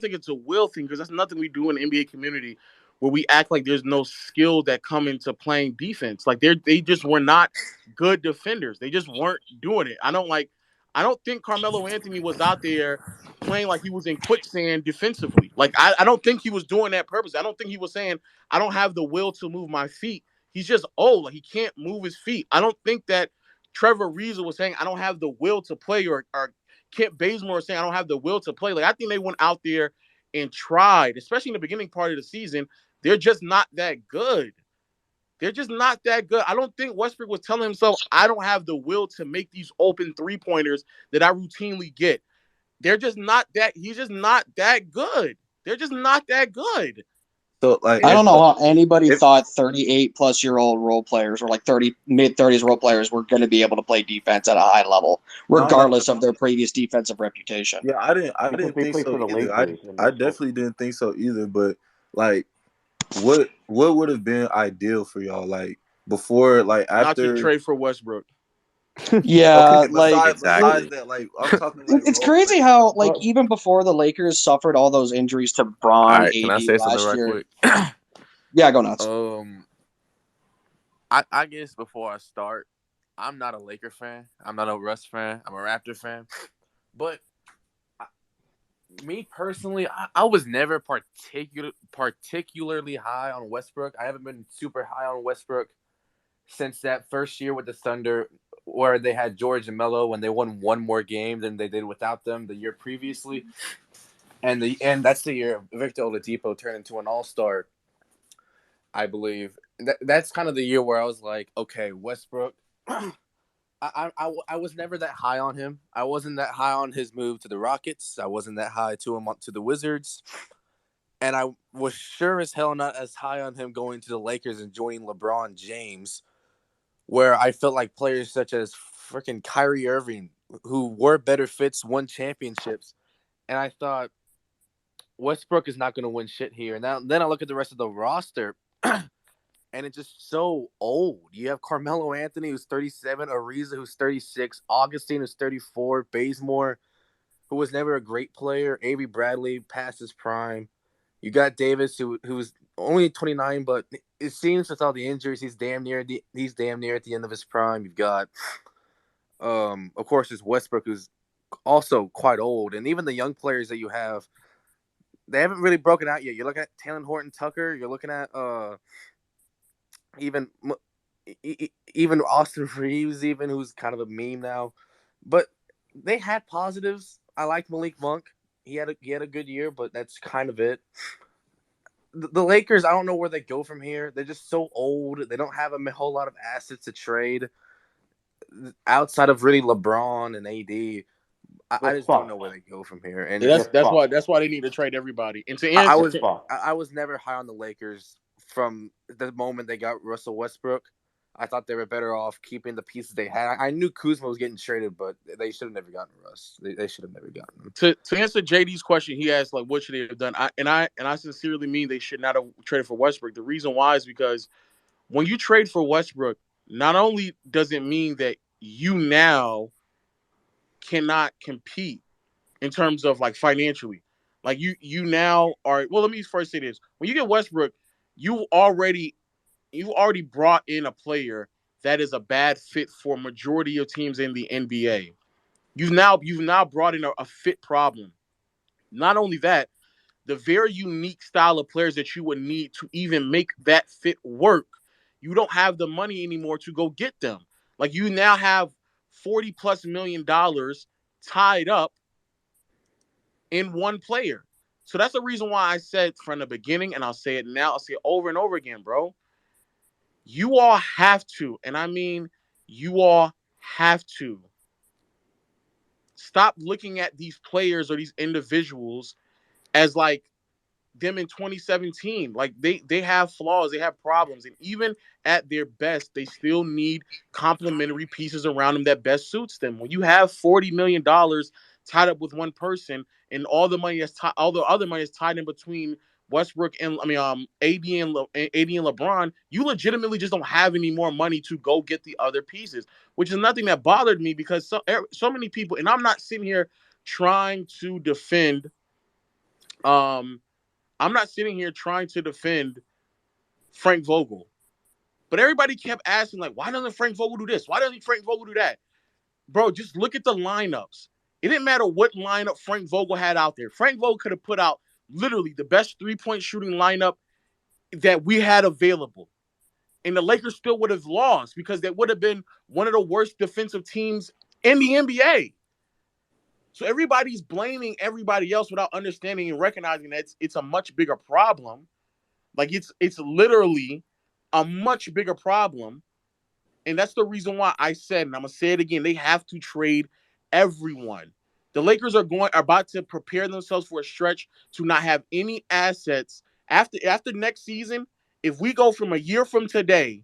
think it's a will thing because that's nothing we do in the NBA community where we act like there's no skill that come into playing defense. Like they just were not good defenders. They just weren't doing it. I don't think Carmelo Anthony was out there playing like he was in quicksand defensively. Like I don't think he was doing that purpose. I don't think he was saying I don't have the will to move my feet. He's just old. Like he can't move his feet. I don't think that Trevor Ariza was saying I don't have the will to play or Kent Bazemore saying I don't have the will to play. Like I think they went out there and tried, especially in the beginning part of the season. They're just not that good. They're just not that good. I don't think Westbrook was telling himself, I don't have the will to make these open three-pointers that I routinely get. They're just not that. He's just not that good. They're just not that good. So like I And don't know how anybody if thought 38-plus-year-old role players or like 30 mid-30s role players were going to be able to play defense at a high level, no, no, regardless of their previous defensive reputation. yeah, I Because didn't they think played so for the either. Lakers in I most cases. definitely didn't think so either. But like, what would have been ideal for y'all? Like before, like not to after. trade for Westbrook. Yeah, Okay, like besides Exactly. that, like I'm talking like it's role crazy players. how like Well, even before the Lakers suffered all those injuries to All Braun, right, can I AD say something last right year. quick? Yeah, go nuts. um, I guess before I start, I'm not a Laker fan. I'm not a Russ fan. I'm a Raptor fan. But I, me personally, I was never particularly high on Westbrook. I haven't been super high on Westbrook since that first year with the Thunder, where they had George and Melo when they won one more game than they did without them the year previously, and that's the year Victor Oladipo turned into an All Star, I believe. That's kind of the year where I was like, okay, Westbrook. I was never that high on him. I wasn't that high on his move to the Rockets. I wasn't that high to him to the Wizards. And I was sure as hell not as high on him going to the Lakers and joining LeBron James, where I felt like players such as freaking Kyrie Irving, who were better fits, won championships. And I thought Westbrook is not going to win shit here. And then I look at the rest of the roster, and it's just so old. You have Carmelo Anthony, who's 37, Ariza, who's 36, Augustine, who's 34, Bazemore, who was never a great player, Avery Bradley, past his prime. You got Davis, who's only 29, but it seems with all the injuries, he's damn near at the end of his prime. You've got, of course, there's Westbrook, who's also quite old, and even the young players that you have, they haven't really broken out yet. You're looking at Taylor Horton Tucker. You're looking at even even Austin Reeves, even who's kind of a meme now, but they had positives. I like Malik Monk. He had a good year, but that's kind of it. The Lakers, I don't know where they go from here. They're just so old. They don't have a whole lot of assets to trade outside of really LeBron and AD. I let's just don't know fuck. where they go from here. And Yeah, Let's that's fuck. that's why they need to trade everybody. And to I answer, Let's was to, fuck. I was never high on the Lakers from the moment they got Russell Westbrook. I thought they were better off keeping the pieces they had. I knew Kuzma was getting traded, but they should have never gotten Russ. They should have never gotten him. to answer JD's question, he asked like, what should they have done? I sincerely mean they should not have traded for Westbrook. The reason why is because when you trade for Westbrook, not only does it mean that you now cannot compete in terms of like financially, like you now are. Well, let me first say this: when you get Westbrook, you already you already brought in a player that is a bad fit for majority of teams in the NBA. You've now brought in a fit problem. Not only that, the very unique style of players that you would need to even make that fit work, you don't have the money anymore to go get them. Like you now have 40 plus $1 million tied up in one player. So that's the reason why I said from the beginning, and I'll say it now, I'll say it over and over again, bro. You all have to, and I mean, you all have to stop looking at these players or these individuals as like them in 2017. Like they have flaws, they have problems, and even at their best, they still need complementary pieces around them that best suits them. When you have $40 million tied up with one person, and all the other money is tied in between Westbrook and AD and LeBron, you legitimately just don't have any more money to go get the other pieces, which is nothing that bothered me because so many people, and I'm not sitting here trying to defend I'm not sitting here trying to defend Frank Vogel, but everybody kept asking, like, why doesn't Frank Vogel do this? Why doesn't Frank Vogel do that? Bro, just look at the lineups. It didn't matter what lineup Frank Vogel had out there. Frank Vogel could have put out literally the best three-point shooting lineup that we had available. And the Lakers still would have lost because they would have been one of the worst defensive teams in the NBA. So everybody's blaming everybody else without understanding and recognizing that it's a much bigger problem. Like it's literally a much bigger problem. And that's the reason why I said, and I'm gonna say it again, they have to trade everyone. The Lakers are about to prepare themselves for a stretch to not have any assets after next season. If we go from a year from today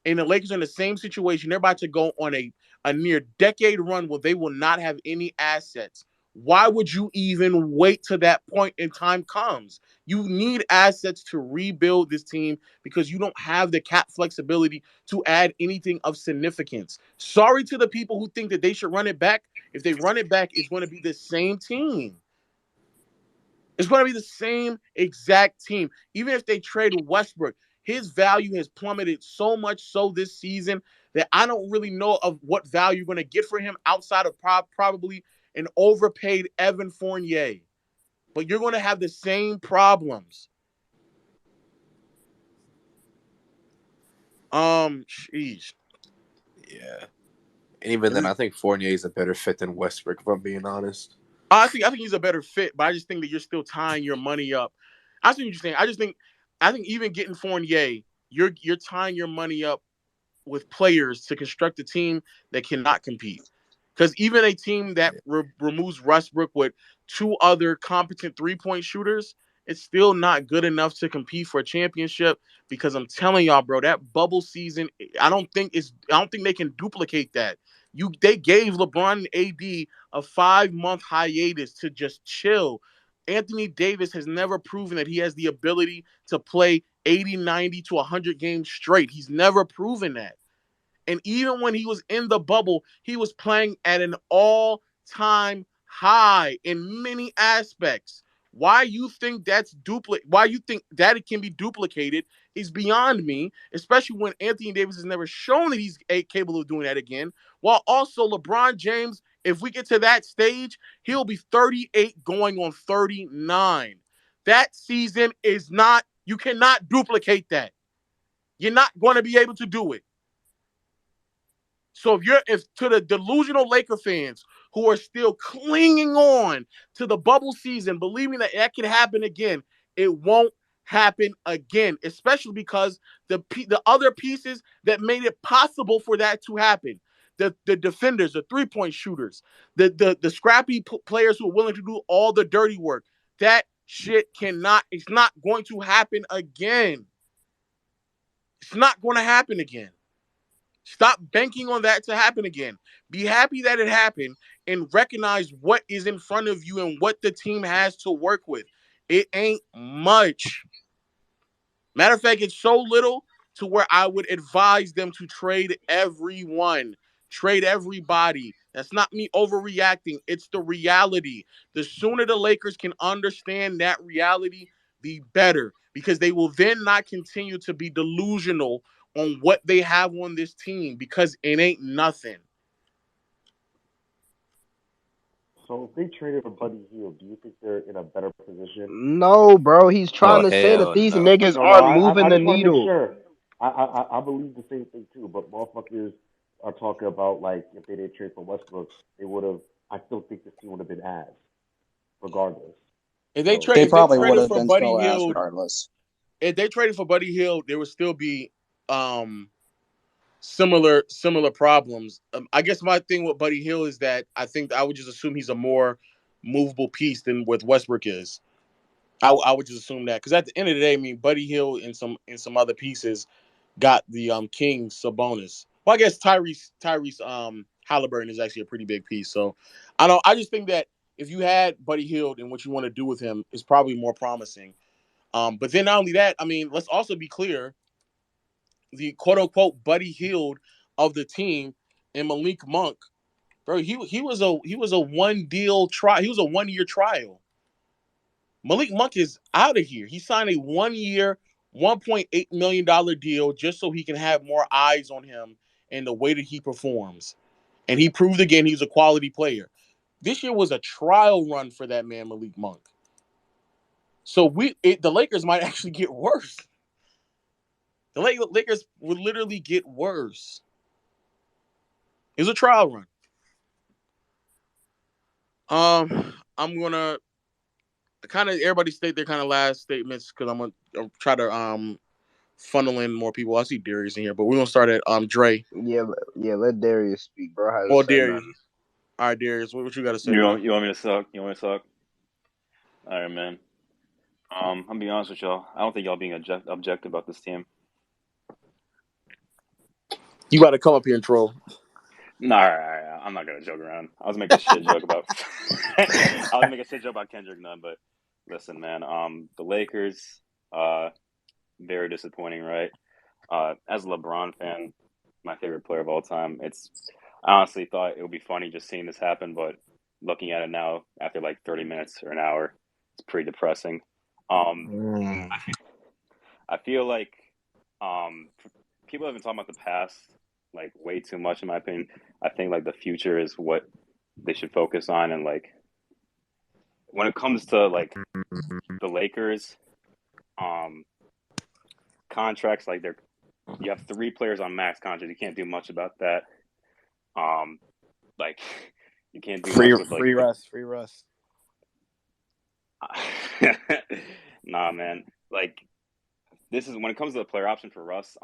and the Lakers are in the same situation, they're about to go on a near decade run where they will not have any assets. Why would you even wait till that point in time comes? You need assets to rebuild this team because you don't have the cap flexibility to add anything of significance. Sorry to the people who think that they should run it back. If they run it back, it's going to be the same team. It's going to be the same exact team. Even if they trade Westbrook, his value has plummeted so much so this season that I don't really know of what value you're going to get for him outside of probably an overpaid Evan Fournier. But you're going to have the same problems. Sheesh. Yeah. And even then, I think Fournier is a better fit than Westbrook, if I'm being honest. I think he's a better fit, but I just think that you're still tying your money up. I see what you're saying. I think even getting Fournier, you're tying your money up with players to construct a team that cannot compete. Because even a team that removes Westbrook with two other competent three-point shooters, it's still not good enough to compete for a championship. Because I'm telling y'all, bro, that bubble season, I don't think they can duplicate that. They gave LeBron and AD a 5-month hiatus to just chill. Anthony Davis has never proven that he has the ability to play 80, 90 to 100 games straight. He's never proven that. And even when he was in the bubble, he was playing at an all-time high in many aspects. Why you think why you think that it can be duplicated is beyond me, especially when Anthony Davis has never shown that he's capable of doing that again. While also LeBron James, if we get to that stage, he'll be 38 going on 39. That season is not, you cannot duplicate that. You're not going to be able to do it. So if to the delusional Laker fans who are still clinging on to the bubble season, believing that can happen again, it won't happen again, especially because the other pieces that made it possible for that to happen, the defenders, the three-point shooters, the scrappy players who are willing to do all the dirty work, that shit it's not going to happen again. It's not going to happen again. Stop banking on that to happen again. Be happy that it happened and recognize what is in front of you and what the team has to work with. It ain't much. Matter of fact, it's so little to where I would advise them to trade everyone, trade everybody. That's not me overreacting. It's the reality. The sooner the Lakers can understand that reality, the better, because they will then not continue to be delusional on what they have on this team because it ain't nothing. So if they traded for Buddy Hield, do you think they're in a better position? No, bro. He's trying Oh, to say that hell these no. niggas No, no, aren't moving I the just want to make needle. sure. I believe the same thing too, but motherfuckers are talking about like if they didn't trade for Westbrook, they would have. I still think this team would have been ass, regardless. If they So They if they probably would traded have for been Buddy still ass Hield, regardless. if they traded for Buddy Hield, there would still be similar problems. I guess my thing with Buddy Hield is that I think I would just assume he's a more movable piece than what Westbrook is. I would just assume that because at the end of the day, I mean, Buddy Hield and some other pieces got the Kings Sabonis. Well, I guess Tyrese Halliburton is actually a pretty big piece. So I just think that if you had Buddy Hield and what you want to do with him is probably more promising. But then not only that, I mean, let's also be clear: the quote unquote Buddy Hield of the team and Malik Monk, bro, he was a 1 year trial. Malik Monk is out of here. He signed a 1-year, $1.8 million deal just so he can have more eyes on him and the way that he performs. And he proved again he's a quality player. This year was a trial run for that man, Malik Monk. So the Lakers might actually get worse. The Lakers would literally get worse. It was a trial run. I'm gonna kind of everybody state their kind of last statements because I'm gonna try to funnel in more people. I see Darius in here, but we're gonna start at Dre. Yeah, let Darius speak, bro. Well, Hasn't said Darius. nothing. All right, Darius, what you got to say? You want me to suck? You want me to suck? All right, man. I'm gonna be honest with y'all. I don't think y'all being objective about this team. You got to come up here and troll. Nah, all right. I'm not gonna joke around. I was making a shit joke about. I was making a shit joke about Kendrick Nunn, but listen, man. The Lakers, very disappointing, right? As a LeBron fan, my favorite player of all time. I honestly thought it would be funny just seeing this happen, but looking at it now, after like 30 minutes or an hour, it's pretty depressing. I feel like people have been talking about the past like way too much in my opinion. I think like the future is what they should focus on, and like when it comes to like the Lakers contracts, like you have 3 players on max contract. You can't do much about that. Like you can't do much with like free Russ. Nah, man. Like this is when it comes to the player option for Russ.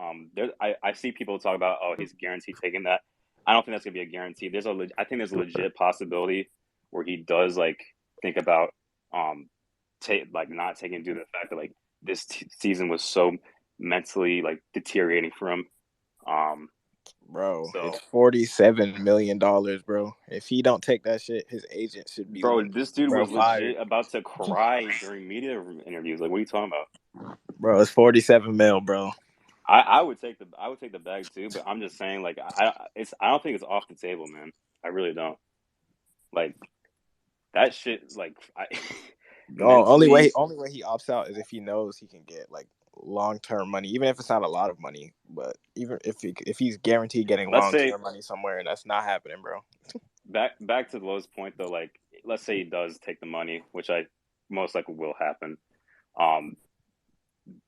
I see people talk about, oh, he's guaranteed taking that. I don't think that's gonna be a guarantee. I think there's a legit possibility where he does like think about not taking due to the fact that like this season was so mentally like deteriorating for him. Bro, it's $47 million, bro. If he don't take that shit, his agent should be. Bro, this dude was fired. legit about to cry during media interviews. Like, what are you talking about? Bro, it's 47 mil, bro. I would take the bag too, but I'm just saying, like, I don't think it's off the table, man. I really don't. Like, that shit, like, only way he opts out is if he knows he can get like long-term money, even if it's not a lot of money. But even if he's guaranteed getting long-term money somewhere, and that's not happening, bro. Back to Lowe's point though, like, let's say he does take the money, which I most likely will happen.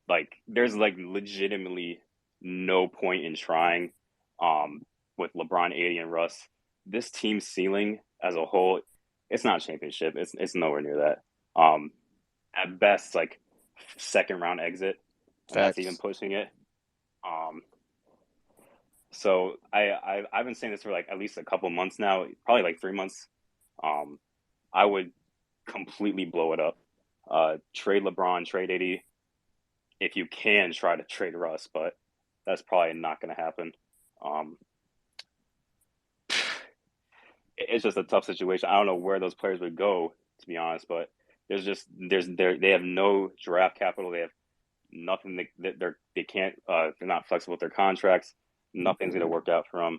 Like, there's like legitimately no point in trying. With LeBron, AD, and Russ, this team's ceiling as a whole, it's not a championship. It's nowhere near that. At best, like second round exit. That's even pushing it. So I've been saying this for like at least a couple months now, probably like 3 months. I would completely blow it up. Trade LeBron, trade AD. If you can, try to trade Russ, but that's probably not going to happen. It's just a tough situation. I don't know where those players would go, to be honest, but they have no draft capital. They have nothing. They can't. They're not flexible with their contracts. Nothing's going to work out for them.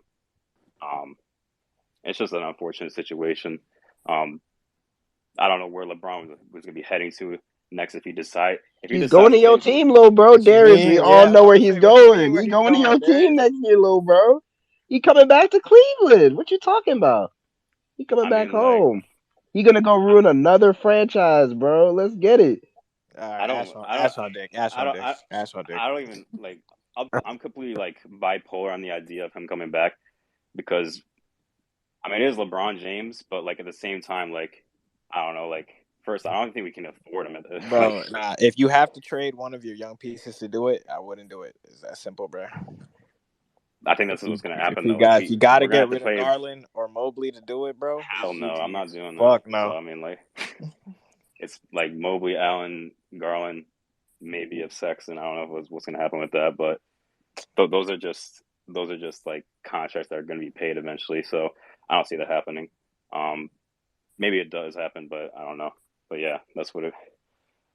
It's just an unfortunate situation. I don't know where LeBron was going to be heading to next if he decide. He's going to your team, little bro. Darius, we all know where he's going. He's going to your team next year, little bro. He coming back to Cleveland. What you talking about? He coming back home. Like, he gonna go ruin another franchise, bro. Let's get it. I don't even like. I'm completely like bipolar on the idea of him coming back because, I mean, it is LeBron James, but like at the same time, like I don't know, like first, I don't think we can afford him at this. Bro, nah. If you have to trade one of your young pieces to do it, I wouldn't do it. It's that simple, bro. I think that's what's going to happen. You got to get rid of Garland or Mobley to do it, bro. Hell no, I'm not doing that. Fuck no. So, I mean, like, it's like Mobley, Allen, Garland, maybe if Sexton. I don't know what's going to happen with that, but those are just like contracts that are going to be paid eventually. So I don't see that happening. Maybe it does happen, but I don't know. But yeah, that's what it.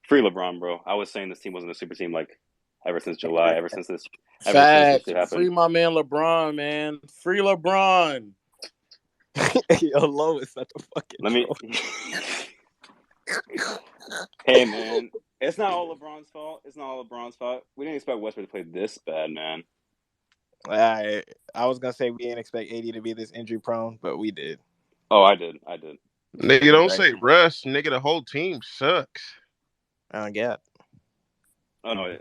Free LeBron, bro. I was saying this team wasn't a super team like ever since July. Ever since this happened. Free my man LeBron, man. Free LeBron. Yo, Lois, that's a fucking. Let me. Hey, man, it's not all LeBron's fault. It's not all LeBron's fault. We didn't expect Westbrook to play this bad, man. I was gonna say we didn't expect AD to be this injury prone, but we did. Oh, I did. Nigga, don't say Russ. Nigga, the whole team sucks. I don't get. Oh no,